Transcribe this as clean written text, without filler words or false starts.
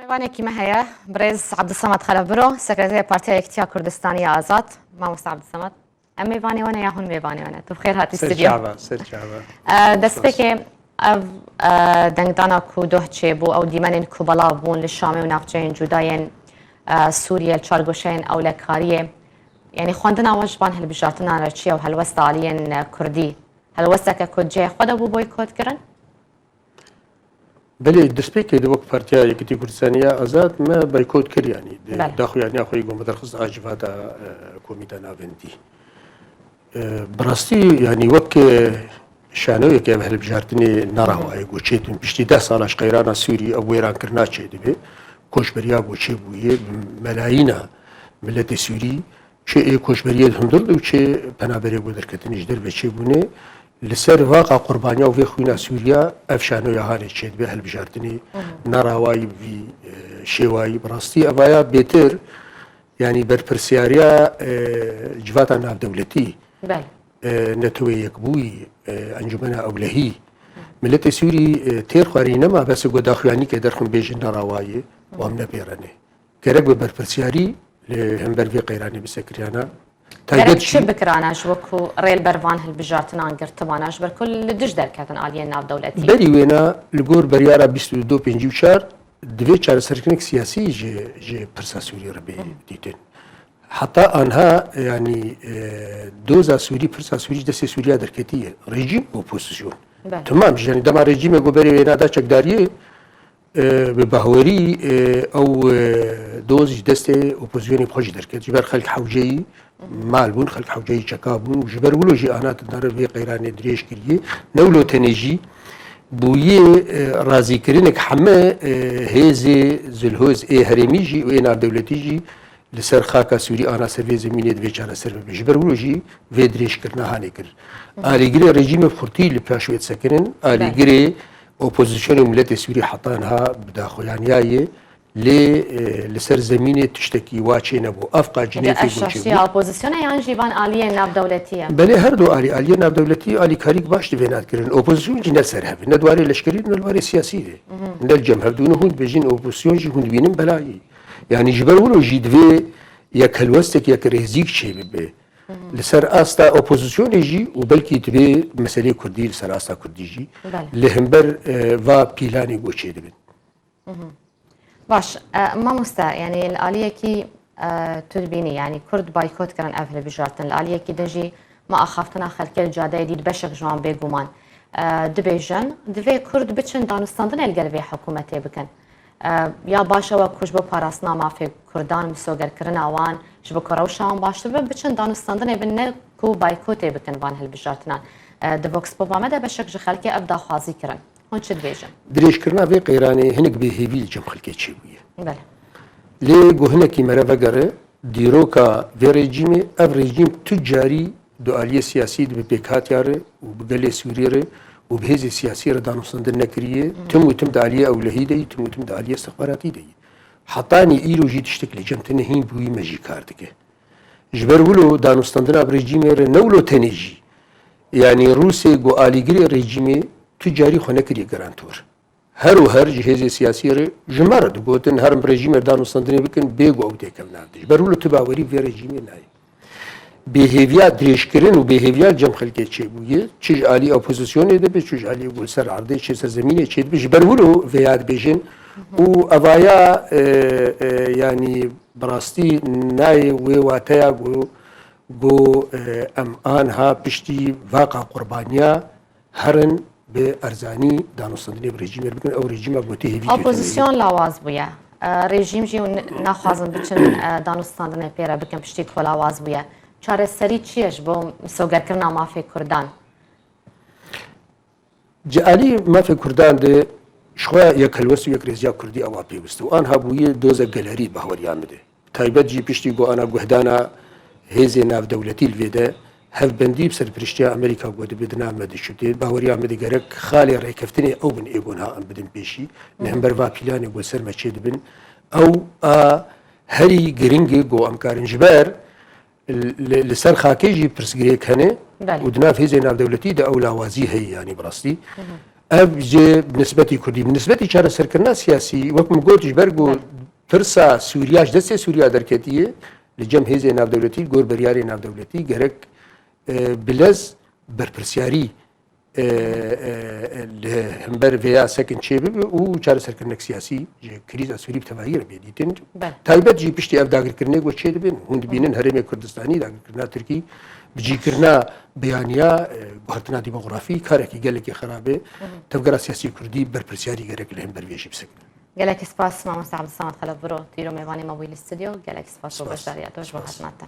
میوانێکی مە هەیە برێز عەبدولسەمەد خەلەبرۆ سەکرەتەرە پارتیای یەکێتیە کوردستانی ئازاد مامۆستا عەبدولسەمەد ئەم میوانێوانە یا هون میوانێوانە تو بخێر هاتی ستودیۆ دەستپێکێ ئەv دەنگدانا ku doh çêbû ew dîmenên ku belav bûn li Şamê û navçeyên cudayên Sûriye li çargoşeyên ewlekariyê yanî xwendina wan ji ban hilbijartina reçiye û helwesta aliyên Kurdî helwesteke ku cihê xwe de bû boykotkirin بله دەستپێکێ وەک پارتیا یەکێتی کوردستانیە ئازاد me boykot kir yanî daxuyaniya xwe got derxist a civata komîta navendî bi rastî yanî wek şanoyekê ev hilbijartinê nerawayê goçê tûn piştî 10 sala ji qeyrana Sûrî ew wêrankirina çê dibe koçberiya goçê bûye melayîna milletê Sûrî çê ê koçberiyê hundir û çê penaberê got derketinê ji derve çêbûnê li ser vaqa qurbaniya û vê xwîna Sûriya ev şanoya hanê çê dibe hilbijartinê nerawayî vî şêwayî bi rastî evaya bêtir yanî berpirsyariya civata navdewletî netewê yekbûyî encumena ewlehî milletê Sûrî têr xwarî nema besê got daxuyanîkê derxin bêjin nerawayê wan nepêrene gerek bi berpirsyarî li hember vê qeyranê bi sekiryana çi bikirane ji wekû rêlbervan hilbijartinan girtibana ji ber ku li dij derketin aliyên navdewletî berî wêna li gor beryara 2254 divê çareserkirik siyasî ji pirsa Sûrî re bê dîtin heta anha yanî doza Sûrî pirsa Sûrî ji destê Sûriya derketiye rejîm opozisyon tamam ji yanî dema rejîmê got berê wêna da çekdariyê bi bawerî ew doz ji destê opozisyonê xwe jî derket ji ber xelk hewceyî mal bûn xelk hewceyî çeka bûn û ji ber wilo jî ana dare vê qeyranê dirêj kiriye newlo tenê jî bûyê razîkirinek heme hêzê zilhoz ê herêmî jî û ê navdewletî jî li ser xaka Sûrî ana ser vê zemînê divê çareser bibe ji ber wilo jî vê dirêjkirina hanê kir alîgirê rejîmê xurtî li pêş wê disekirin alîgirê opozisyonê milletê Sûrî heta niha bi daxuyaniyayê lê li ser zemînê tiştekî wa çê nebû ev qacînekê eşaşiya opozisyona yan jîvan aliyên navdewletî ye belê her du aliyê navdewletî alîkarîk baş divê nadkirin opozisyon jî ne serhevî ne dwarê leşkerî ne dwarê siyasî de ne cemherdûnê hûn bêjin opozisyon jî hûn dibînin belayî yanî ji ber wilo jî divê yek helwestek yek rêzîk çê bibe li ser asta opozisyonê jî û belkî divê meselê Kurdî li ser asta Kurdî jî li hember va pîlanê goçê dibin baş mamosta yanî li aliyekî tu dibînî yanî Kurd boykot kirin ev hilbijartin li aliyekî de jî ma axaftina xelkê li cadeyê dît beşek ji wan bêguman dibêjin divê Kurd biçin danûstandinê li gel vê hikûmetê bikin ya baş ew ku ji bo parastina mafê Kurdan misogerkirina wan ji bo ku rewşa wan baştir be biçin danûstandinê bin ne ku boykotê bikin van hilbijartinan di Vox Pop'a me de beşek ji xelkê ev daxwazî kirin hûn çi dibêjin dirêjkirina vê qeyranê hinek bêhêvî li cem xelkê çêbûye lê got hinekî mere vegere dîroka vê rejîmê ev rejîm tu carî du aliyê siyasî dibe pêkhatiya re û bi gelê Sûriyê re û bi hêzê siyasî re danûstandin nekiriye tim û tim di aliyê ewlehî de yî tim û tim di aliyê istixbaratî de yî hetanî îro jî tiştek li cem tune hîn bûyî me jî kar dike ji ber wilo danûstandina bi rejîmê re newlo tenê jî yanî Rûsê got alîgirê rejîmê tu carî xwe nekiriye garantor her û her ji hêzê siyasî re ji me re digotin herin bi rejîmê danûstandinê bikin bê got ew têkevin nav de ji ber wilo tu bawerî vê rejîmê nayê bêhêviya dirêjkirin û bêhêviya cem xelkê çêbûye çi ji alî opozisyonê dibe çi ji alî gul ser erdê çê ser zemînê çê dibe ji ber wilo vê ya dibêjin û evaya yanî bi rastî nayê wê wateya got em anha piştî vaqa qurbaniya herin bi erzanî danûstandinê bi rejîmê bikin ew rejîma gotê hêvî opozisyon lawaz bûye rejîm jî naxwazin biçin danûstandinê pê re bikin piştî ku lawaz bûye çareserî çi ye ji bo misogerkirina mafê Kurdan Ci alî mafê Kurdan de ji xwe yek helwest û yek rêziya Kurdî ewa pêwîst û an hebûye doza gelerî bahweriya me de taybet jî piştî got ana guhdana hêzê navdewletî li vê de hevbendî bi serpirîştiya Amerîka got dibe di nav me de şutê baweriya me de gerek xalê rêkeftinê ew bin êgonha em bidin pêşî li hember va pîlanê got ser me çê dibin ew a herî giringê got em karin ji ber li ser xakê jî pirsgirêk hene û di nav hêzê navdewletî de ew lawazî heye yanî bi rastî ئەو جێ نسبەتی کوردی نسبەتی چارەسەرکردنا سیاسی وەکم گوتیش بەرگ و ترسا سووریاش دەستێ سووریا دەرکەتیە لە جەم هێزێ ناودەولەتی گۆر بەریاری ناودەولەتی گەرەک بلەز بەرپرسیاری هەمبەر vêya sekin çê bibe û çareserkirinek siyasî ji krîza Sûrî bi tevahî re bêdîtin taybet jî piştî ev dagirkirinê got çê dibin hûn dibînin Herêmê Kurdistanî dagirkirina Tirkî bicîkirina beyaniya guhertina demografî karekî gelekî xerabê tevgera siyasî Kurdî berpirsiyarî gerek li hember vê jî bisekin. gelekî spas mamoste Ebdîsamed Xelebiro dîro mêvanê me bûyî li stûdyo gelekî spas û beşdariya doj bo hezmata.